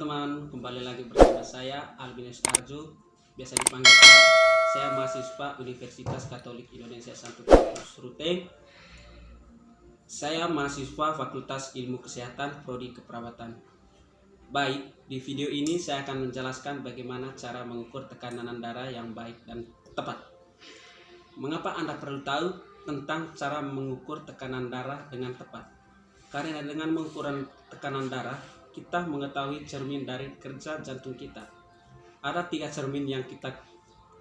teman-teman, kembali lagi bersama saya Albinus Arjo, biasa dipanggil Al. Saya mahasiswa Universitas Katolik Indonesia Santo Petrus Ruteng. Saya mahasiswa Fakultas Ilmu Kesehatan Prodi Keperawatan. Baik, di video ini saya akan menjelaskan bagaimana cara mengukur tekanan darah yang baik dan tepat. Mengapa Anda perlu tahu tentang cara mengukur tekanan darah dengan tepat? Karena dengan mengukur tekanan darah, kita mengetahui cermin dari kerja jantung kita. Ada 3 cermin yang kita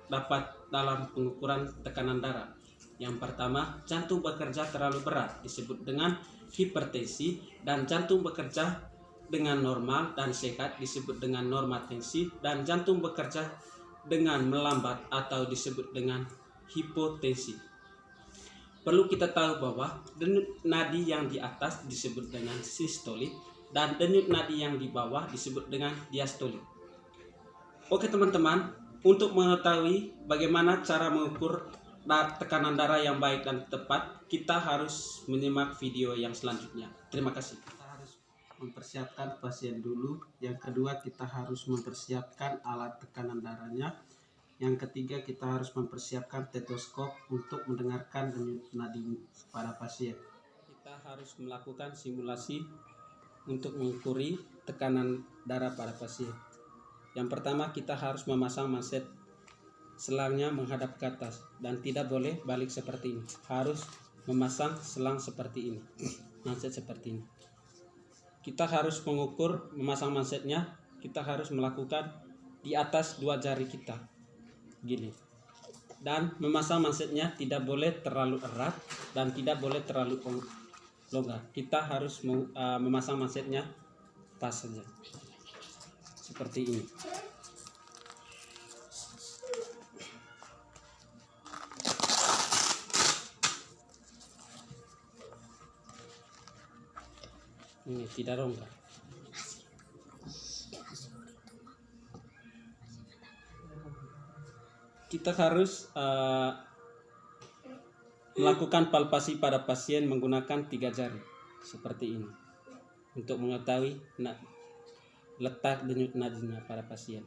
dapat dalam pengukuran tekanan darah. Yang pertama, jantung bekerja terlalu berat disebut dengan hipertensi, dan jantung bekerja dengan normal dan sehat disebut dengan normatensi, dan jantung bekerja dengan melambat atau disebut dengan hipotensi. Perlu kita tahu bahwa denyut nadi yang di atas disebut dengan sistolik dan denyut nadi yang di bawah disebut dengan diastolik. Oke teman-teman, untuk mengetahui bagaimana cara mengukur tekanan darah yang baik dan tepat, kita harus menyimak video yang selanjutnya. Terima kasih. Kita harus mempersiapkan pasien dulu. Yang kedua, kita harus mempersiapkan alat tekanan darahnya. Yang ketiga, kita harus mempersiapkan stetoskop untuk mendengarkan denyut nadi pada pasien. Kita harus melakukan simulasi untuk mengukuri tekanan darah pada pasien. Yang pertama, kita harus memasang manset. Selangnya menghadap ke atas dan tidak boleh balik seperti ini. Harus memasang selang seperti ini. Manset seperti ini. Kita harus mengukur, memasang mansetnya. Kita harus melakukan di atas 2 jari kita. Gini. Dan memasang mansetnya tidak boleh terlalu erat dan tidak boleh terlalu longgar. Kita harus memasang mansetnya pas saja. Seperti ini. Ini tidak longgar. Kita harus melakukan palpasi pada pasien menggunakan 3 jari seperti ini untuk mengetahui letak denyut nadinya pada pasien.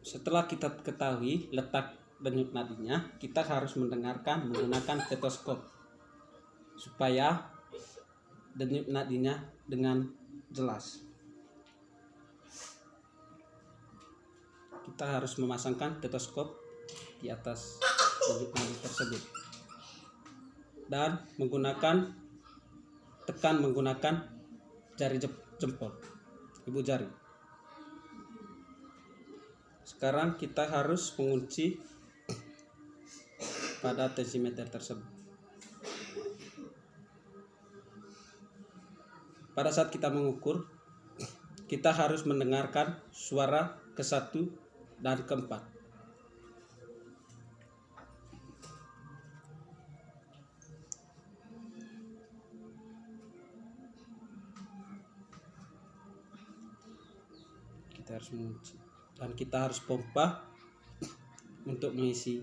Setelah kita ketahui letak denyut nadinya, kita harus mendengarkan menggunakan stetoskop supaya denyut nadinya dengan jelas. Kita harus memasangkan stetoskop di atas denyut nadi tersebut dan menggunakan jari jempol, ibu jari. Sekarang kita harus mengunci pada tensimeter tersebut. Pada saat kita mengukur, kita harus mendengarkan suara ke-1 dan ke-4. Kita harus mengunci. Dan kita harus pompa untuk mengisi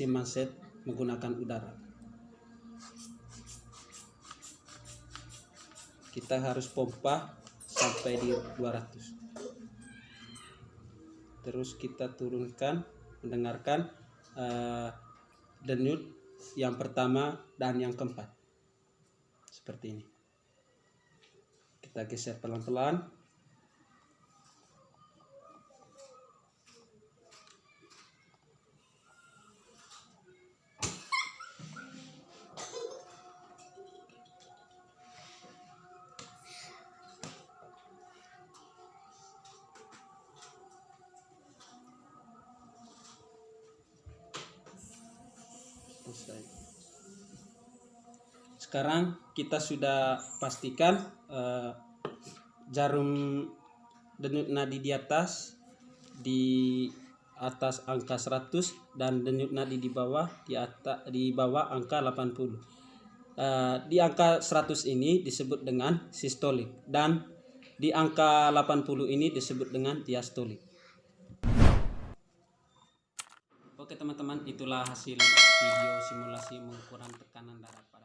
manset menggunakan udara. Kita harus pompa sampai di 200. Terus kita turunkan, mendengarkan denyut yang pertama dan yang keempat. Seperti ini. Kita geser pelan-pelan. Sekarang kita sudah pastikan jarum denyut nadi di atas angka 100 dan denyut nadi di bawah angka 80. Di angka 100 ini disebut dengan sistolik dan di angka 80 ini disebut dengan diastolik. Oke teman-teman, itulah hasil video simulasi mengukuran tekanan darah pada